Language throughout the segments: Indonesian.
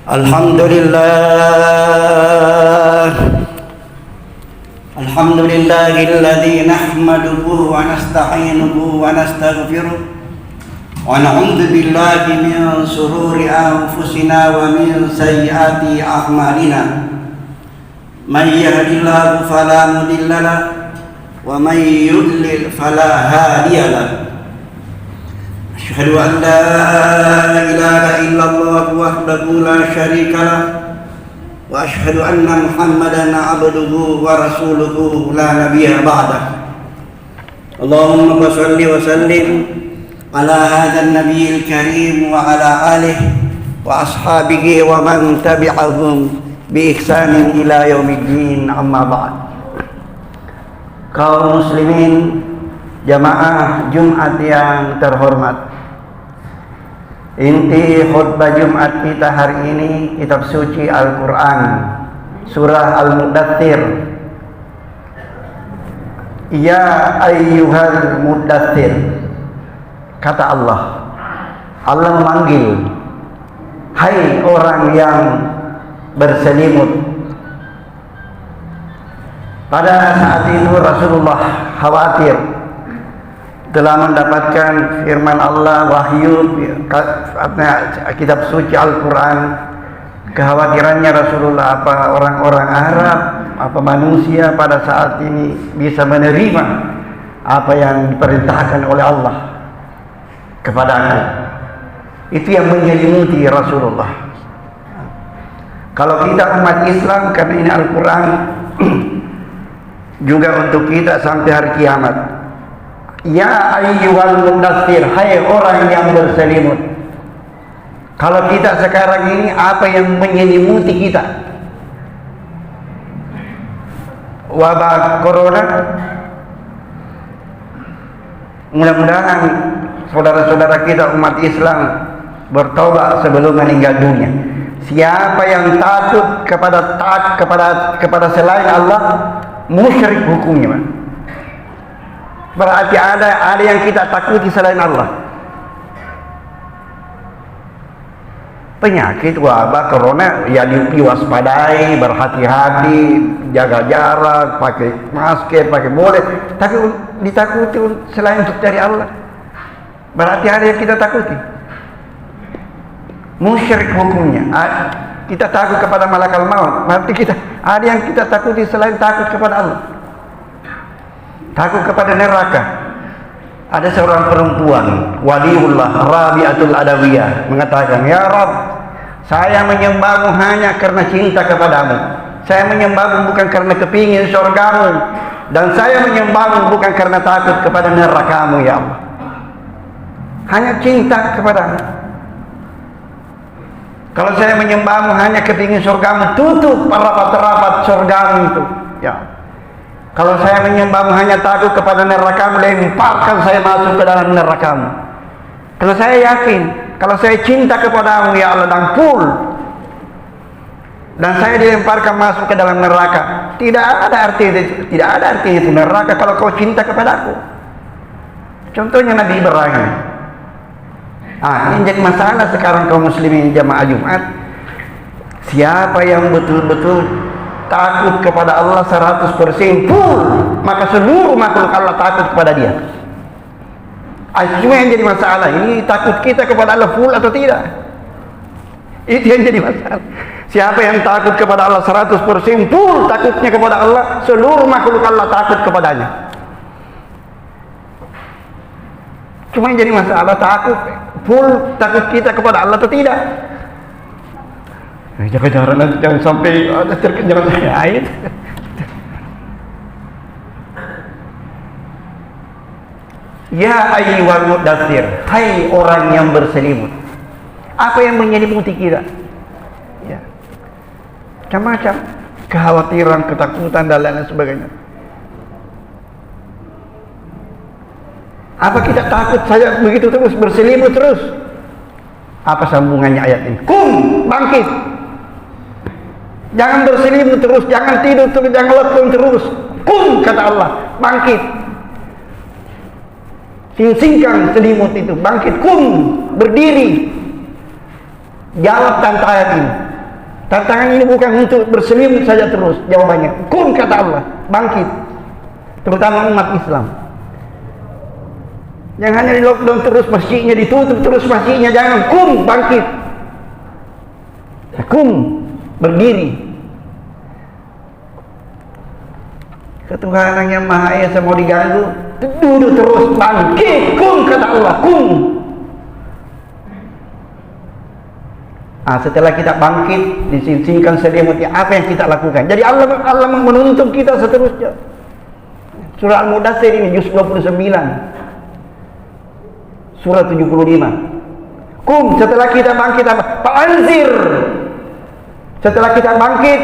Alhamdulillah, alhamdulillahilladzi nahmaduhu wa nasta'inuhu wa nastaghfiruh wa na'udzu billahi min shururi anfusina wa min sayyiati a'malina. May yahdihillahu fala mudilla lahu wa may yudlil fala hadiya lahu. Asyhadu an la ilaha illallah wahdahu la syarika lah wa asyhadu anna Muhammadan abduhu wa rasuluhu la nabiyya ba'dah. Allahumma shalli wa sallim ala hadzal nabiyil karim wa ala alihi wa ashabihi wa man tabi'ahum bi ihsanin ila yaumiddin, amma ba'd. Kaum muslimin, jamaah Jumat yang terhormat, inti khutbah Jumat kita hari ini kitab suci Al-Quran, surah Al-Muddathir. Ya ayyuhal muddathir, kata Allah. Allah memanggil, hai orang yang berselimut. Pada saat itu Rasulullah khawatir telah mendapatkan firman Allah, wahyu, kitab suci Al-Quran. Kekhawatirannya Rasulullah, apa orang-orang Arab, apa manusia pada saat ini bisa menerima apa yang diperintahkan oleh Allah kepadaku. Itu yang menyelimuti Rasulullah. Kalau kita umat Islam, karena ini Al-Quran juga untuk kita sampai hari kiamat. Ya ayyuhal muddathir, hai orang yang berselimut. Kalau kita sekarang ini, apa yang menyelimuti kita? Wabah corona. Mudah-mudahan saudara-saudara kita umat Islam bertobat sebelum meninggal dunia. Siapa yang takut kepada selain Allah, musyrik hukumnya, man. Berarti ada yang kita takuti selain Allah. Penyakit wabah corona ya diwaspadai, berhati-hati, jaga jarak, pakai masker, pakai boleh. Tapi ditakuti selain dari Allah, berarti ada yang kita takuti. Musyrik hukumnya. Kita takut kepada malakal maut, berarti kita ada yang kita takuti selain takut kepada Allah. Takut kepada neraka. Ada seorang perempuan, waliullah Rabi'atul Adawiyah, mengatakan, ya Rabb, saya menyembahmu hanya karena cinta kepadamu. Saya menyembahmu bukan karena kepingin surgamu, dan saya menyembahmu bukan karena takut kepada nerakamu, ya Allah. Hanya cinta kepadamu. Kalau saya menyembahmu hanya kepingin surgamu, tutup rapat-rapat surgamu itu, ya. Kalau saya menyembahmu hanya takut kepada nerakamu, lemparkan saya masuk ke dalam nerakamu. Kalau saya yakin, kalau saya cinta kepadamu, ya Allah, dan full, dan saya dilemparkan masuk ke dalam neraka, tidak ada arti itu neraka kalau kau cinta kepadaku. Contohnya Nabi Ibrahim. Ini jadi masalah sekarang kaum muslimin jamaah Jumat. Siapa yang betul-betul takut kepada Allah 100% full, maka seluruh makhluk Allah takut kepada dia. Cuma yang jadi masalah ini, takut kita kepada Allah full atau tidak. Itu yang jadi masalah. Siapa yang takut kepada Allah 100% full, takutnya kepada Allah, seluruh makhluk Allah takut kepadanya. Cuma yang jadi masalah, takut full, takut kita kepada Allah atau tidak. Jangan sampai ada jangan ayat. Ya ayyuhal muddathir, hai orang yang berselimut. Apa yang menyelimuti kita? Ya, macam-macam, kekhawatiran, ketakutan, dan lain sebagainya. Apa kita takut saja begitu terus, berselimut terus? Apa sambungannya ayat ini? Kum, bangkit. Jangan berselimut terus, jangan tidur terus, jangan lekung terus. Kum, kata Allah, bangkit. Singkirkan selimut itu, bangkit, kum, berdiri. Jawab tantang ayat ini. Tantangan ini bukan untuk berselimut saja terus, jawabannya. Kun, kata Allah, bangkit. Terutama umat Islam. Yang hanya di lockdown terus, masjidnya ditutup terus, masjidnya jangan. Kun, bangkit. Kun, berdiri. Ketuhanan yang Maha Esa mau diganggu, duduk terus, bangkit. Kun, kata Allah, kun. Setelah kita bangkit, disingkirkan selimutnya, apa yang kita lakukan? Jadi Allah menuntun kita seterusnya. Surah Al-Mudaththir ini juz 29, surah 75. Kum, setelah kita bangkit apa? Fa'anzir. Setelah kita bangkit,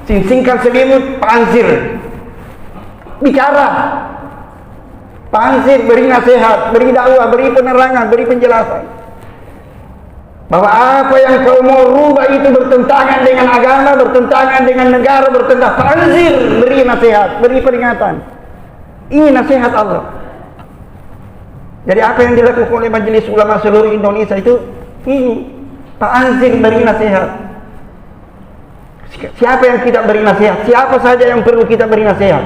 singkirkan selimut, fa'anzir. Bicara. Fa'anzir, beri nasihat, beri dakwah, beri penerangan, beri penjelasan. Bahwa apa yang kau mau rubah itu bertentangan dengan agama, bertentangan dengan negara, bertentangan. Fa'anzir, beri nasihat, beri peringatan. Ini nasihat Allah. Jadi apa yang dilakukan oleh Majelis Ulama seluruh Indonesia itu ini, fa'anzir, beri nasihat. Siapa yang kita beri nasihat? Siapa saja yang perlu kita beri nasihat?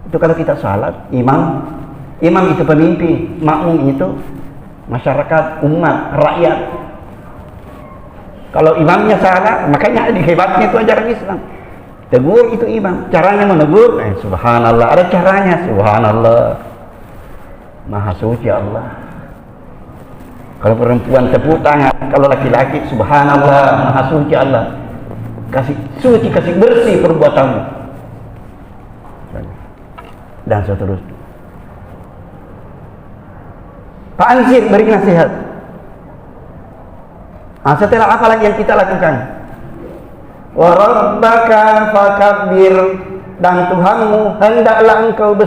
Itu kalau kita salat, Imam itu pemimpin, makmum itu masyarakat, umat, rakyat. Kalau imamnya salah, makanya hebatnya itu ajaran Islam. Tegur itu imam. Caranya menegur, subhanallah, ada caranya, subhanallah. Maha suci Allah. Kalau perempuan tepuk tangan, kalau laki-laki subhanallah, maha suci Allah. Kasih suci, kasih bersih perbuatanmu. Dan seterusnya. Fa'anzir, beri nasihat. Setelah apa lagi yang kita lakukan? Wa rabbaka fakabbir, dan Tuhanmu hendaklah engkau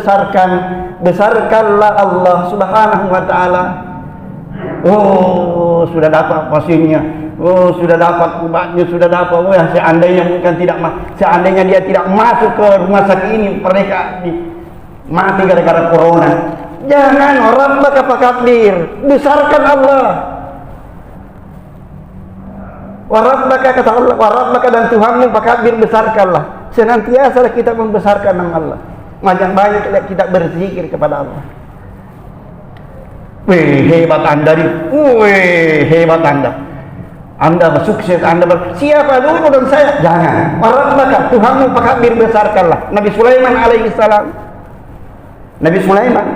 besarkanlah Allah Subhanahu wa taala. Oh, sudah dapat vaksinnya. Oh, sudah dapat obatnya, sudah dapat. Oh, ya, seandainya dia tidak masuk ke rumah sakit ini, mereka mati gara-gara corona. Jangan, rabbaka fakabbir, besarkan Allah. Warabbaka, kata Allah, warabbaka, dan Tuhanmu fakabbir, besarkanlah. Senantiasa kita membesarkan nama Allah. Macam banyak kita berzikir kepada Allah. Wih, hebat Anda nih. Wih, hebat Anda. Anda sukses, siapa dulu dan saya? Jangan. Warabbaka, Tuhanmu fakabbir, besarkanlah. Nabi Sulaiman alaihissalam. Nabi Sulaiman,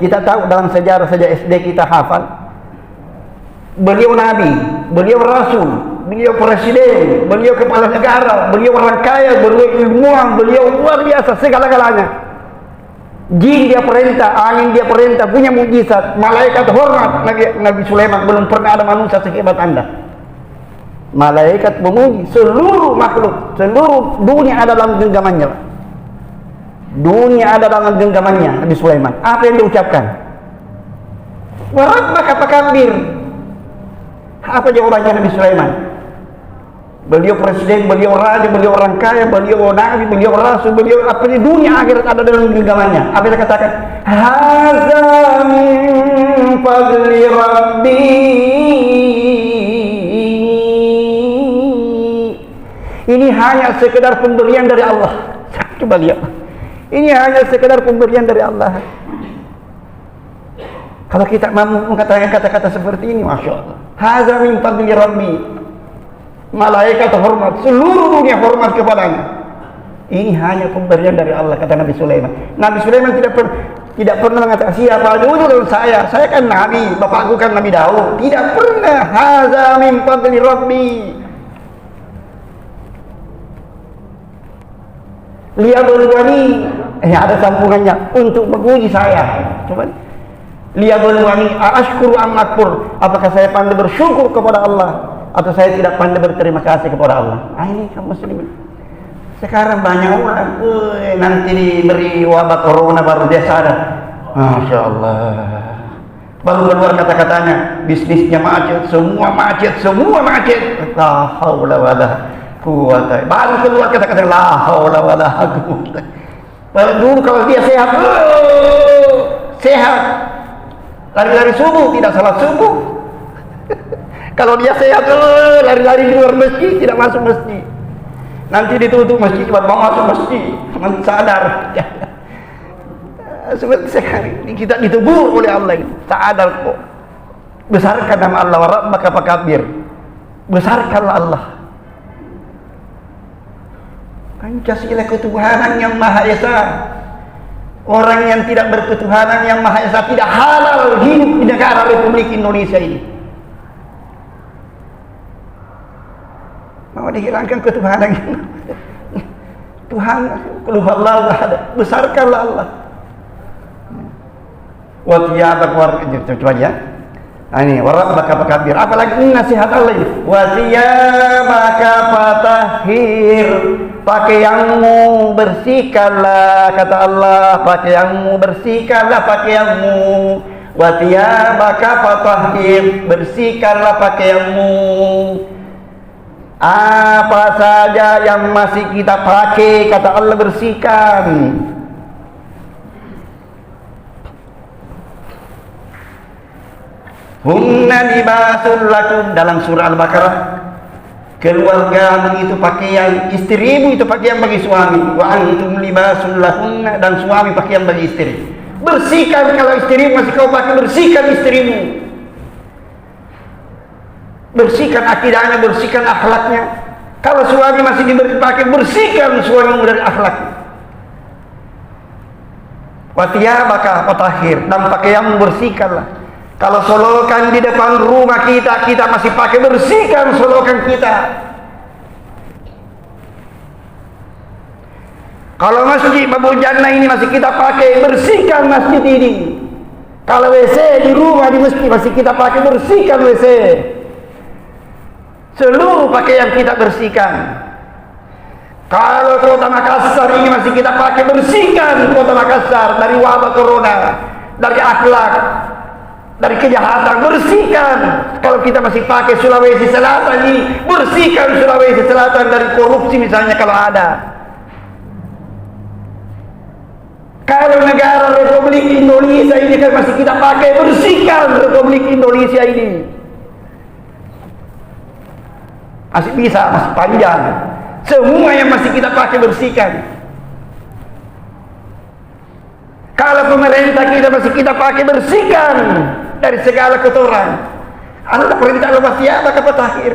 kita tahu dalam sejarah sejak SD kita hafal. Beliau nabi, beliau rasul, beliau presiden, beliau kepala negara, beliau orang kaya, beliau ilmuwan, beliau luar biasa segala-galanya. Jin dia perintah, angin dia perintah, punya mukjizat, malaikat hormat. Nabi Sulaiman, belum pernah ada manusia sehebat Anda. Malaikat memuji, seluruh makhluk, seluruh dunia ada dalam genggamannya. Dunia ada dalam genggamannya Nabi Sulaiman. Apa yang diucapkan? Wa rabbaka fakabbir. Apa jawabannya Nabi Sulaiman? Beliau presiden, beliau raja, beliau orang kaya, beliau nabi, beliau rasul, beliau apa di dunia akhirat ada dalam genggamannya. Apa yang katakan? Hadza min fadli rabbi. Ini hanya sekedar pemberian dari Allah. Coba lihat. Ini hanya sekedar pemberian dari Allah. Kalau kita mampu mengatakan kata-kata seperti ini, masya Allah. Hadza min fadli rabbi. Malaikat hormat, seluruh dunia hormat kepadanya. Ini hanya pemberian dari Allah, kata Nabi Sulaiman. Nabi Sulaiman tidak pernah mengatakan siapa dulu dan saya kan nabi, bapakku kan Nabi Daud. Tidak pernah. Hadza min fadli rabbi. Liyabluwani, ada sambungannya, untuk menguji saya. Coba. Liyabluwani ashkuru am akfur. Apakah saya pandai bersyukur kepada Allah atau saya tidak pandai berterima kasih kepada Allah? Ini kaum muslimin. Sekarang banyak orang nanti diberi wabah corona baru dia sadar. Masya Allah. Baru keluar kata-katanya, bisnisnya macet, semua macet, semua macet. La haula wala quwwata. Baru keluar kata-kata la haula wala quwwata. Baru dulu kalau dia sehat, sehat. Lari-lari subuh, tidak salat subuh. Kalau dia sehat, lari-lari di luar masjid, tidak masuk masjid. Nanti ditutup masjid, cuma mau masuk masjid, nanti sadar. Seperti sekarang kita ditegur oleh Allah ini. Sadar kok. Besarkan nama Allah, wa rabbaka fakabbir. Besarkanlah Allah. Pancasila ketuhanan yang Maha Esa. Orang yang tidak berketuhanan yang Maha Esa tidak halal hidup di negara Republik Indonesia ini. Mau dihilangkan ketuhanan Tuhan, Allah ada. Besarkanlah Allah. Wa thiyabaka warjur, coba ya. Nah ini warabbaka fakabbir. Apalagi ini nasihat Allah ini. Wa thiyabaka fatahhir. Pakaianmu bersihkanlah, kata Allah. Pakaianmu bersihkanlah pakaianmu. Wa thiyabaka fatahhir. Bersihkanlah pakaianmu. Apa saja yang masih kita pakai, kata Allah, bersihkan. Hunna libasul lakum, dalam surah Al-Baqarah. Keluargamu itu pakaian, istrimu itu pakaian bagi suami. Wa antum libasul lahunna, dan suami pakaian bagi istri. Bersihkan, kalau istrimu masih kau pakai, bersihkan istrimu. Bersihkan akidahnya, bersihkan akhlaknya. Kalau suami masih diberi pakai, bersihkan suamimu dari akhlaknya. Wa thiyabaka fatahhir, dan pakaianmu bersihkanlah. Kalau solokan di depan rumah kita, kita masih pakai, bersihkan solokan kita. Kalau masjid Babul Jannah ini masih kita pakai, bersihkan masjid ini. Kalau WC di rumah, di masjid masih kita pakai, bersihkan WC. Seluruh pakaian kita bersihkan. Kalau kota Makassar ini masih kita pakai, bersihkan kota Makassar dari wabah corona, dari akhlak, dari kejahatan, bersihkan. Kalau kita masih pakai Sulawesi Selatan ini, bersihkan Sulawesi Selatan dari korupsi misalnya kalau ada. Kalau negara Republik Indonesia ini kan masih kita pakai, bersihkan Republik Indonesia ini. Masih bisa, masih panjang. Semua yang masih kita pakai, bersihkan. Kalau pemerintah kita masih kita pakai, bersihkan dari segala kotoran. Allah perintah Allah thiyabaka fatahhir.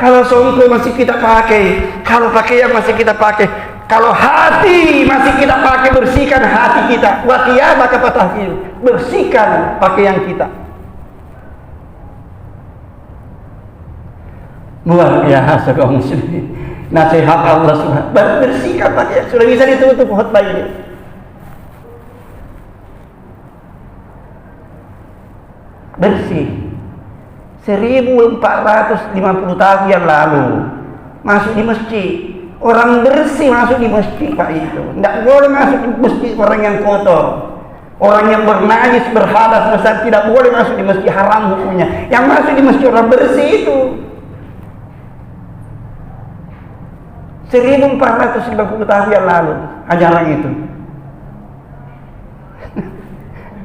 Kalau songko masih kita pakai, kalau pakaian masih kita pakai, kalau hati masih kita pakai, bersihkan hati kita. Wa thiyabaka fatahhir, bersihkan pakaian kita. Luar biasa kaum muslimin. Nasihat Allah Subhanahu wa ta'ala, bersihkan pakaian. Sudah bisa ditutup khutbah ini. Bersih. 1450 tahun yang lalu masuk di masjid, orang bersih masuk di masjid, Pak, itu tidak boleh masuk di masjid orang yang kotor, orang yang bernajis, berhadas besar, tidak boleh masuk di masjid, haram hukumnya. Yang masuk di masjid orang bersih itu 1450 tahun yang lalu ajaran itu.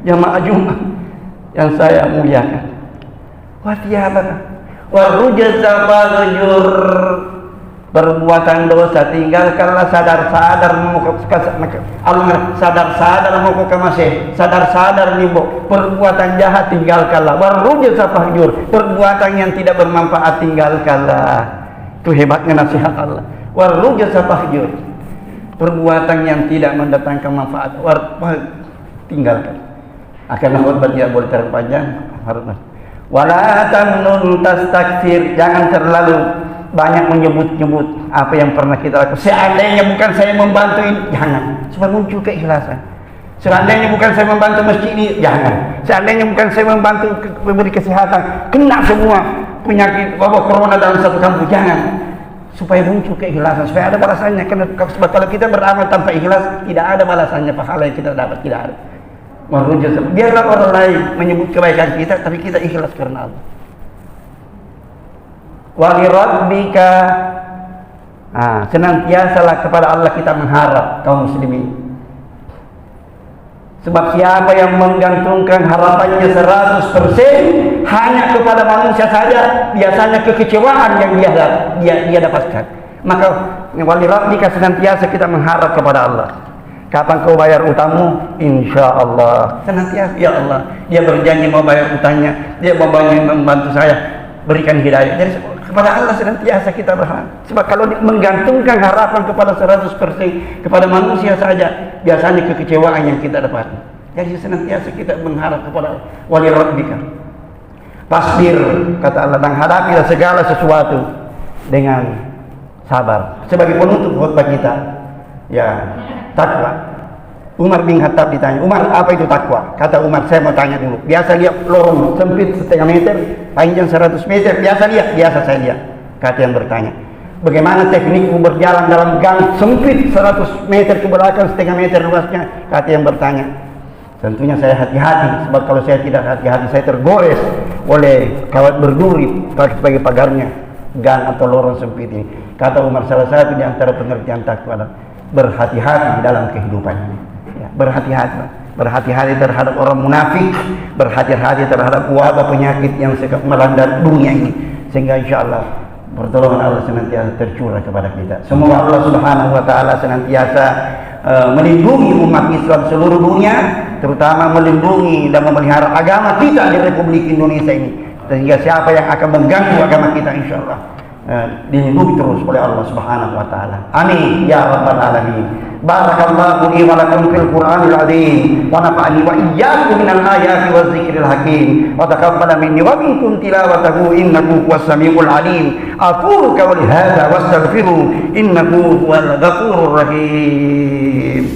Jamaah Jumat yang saya muliakan, wa thiyabaka wa rujza fahjur, perbuatan dosa tinggalkanlah, sadar-sadar mau sadar-sadar mau ke masih sadar-sadar nih perbuatan jahat tinggalkanlah, wa rujza fahjur, perbuatan yang tidak bermanfaat tinggalkanlah. Itu hebatnya nasihat Allah. Wa rujza fahjur, perbuatan yang tidak mendatangkan manfaat, tinggalkan. Akhirnya khutbah tidak boleh terlalu panjang. Wala tamnun tastakthir, jangan terlalu banyak menyebut-nyebut apa yang pernah kita lakukan. Seandainya bukan saya membantu ini, jangan. Supaya muncul keikhlasan. Seandainya bukan saya membantu masjid ini, jangan. Seandainya bukan saya membantu memberi kesehatan, kena semua penyakit wabah corona dalam satu kampung, jangan. Supaya muncul keikhlasan, supaya ada balasannya. Karena kalau kita beramal tanpa ikhlas, tidak ada balasannya, pahala yang kita dapat tidak ada. Biarlah orang lain menyebut kebaikan kita, tapi kita ikhlas karena Allah. Wa li rabbika, senantiasalah kepada Allah kita mengharap, kaum muslimin. Sebab siapa yang menggantungkan harapannya 100% hanya kepada manusia saja, biasanya kekecewaan yang dia dapatkan. Maka wali rabbika senantiasa kita mengharap kepada Allah. Kapan kau bayar utangmu? Insya Allah. Senantiasa, ya Allah. Dia berjanji mau bayar utangnya. Dia mau membantu saya. Berikan hidayah. Jadi kepada Allah senantiasa kita berharap. Sebab kalau menggantungkan harapan kepada 100% kepada manusia saja, biasanya kekecewaan yang kita dapat. Jadi senantiasa kita mengharap kepada wali rabbika. Pasbir, kata Allah, dan hadapilah segala sesuatu dengan sabar. Sebagai penutup khutbah kita, ya, takwa. Umar bin Khattab ditanya, Umar, apa itu takwa? Kata Umar, saya mau tanya dulu. Biasa lihat lorong sempit 1,5 meter, panjang 100 meter, biasa lihat? Biasa saya lihat. Kata yang bertanya, bagaimana teknikmu berjalan dalam gang sempit 100 meter ke belakang, 1,5 meter luasnya? Kata yang bertanya, tentunya saya hati-hati, sebab kalau saya tidak hati-hati, saya tergores oleh kawat berduri sebagai pagarnya gang atau lorong sempit ini. Kata Umar, salah satu di antara pengertian takwa adalah berhati-hati dalam kehidupan ini. Ya, berhati-hati terhadap orang munafik, berhati-hati terhadap wabah penyakit yang melanda dunia ini, sehingga insya Allah pertolongan Allah senantiasa tercurah kepada kita. Semoga Allah Subhanahu wa taala senantiasa melindungi umat Islam seluruh dunia, terutama melindungi dan memelihara agama kita di Republik Indonesia ini, sehingga siapa yang akan mengganggu agama kita insya Allah dilindungi terus oleh Allah Subhanahu wa taala. Amin ya rabbal alamin. Barakallahu li wa lakum fil Qur'anil azim wa nafa'ani wa iyyakum minal ayati waz zikril hakim wa taqabbala minni wa minkum tilawatahu innahu huwas samiul alim. Aqulu qawli hadza wastaghfiru innahu huwal ghafurur rahim.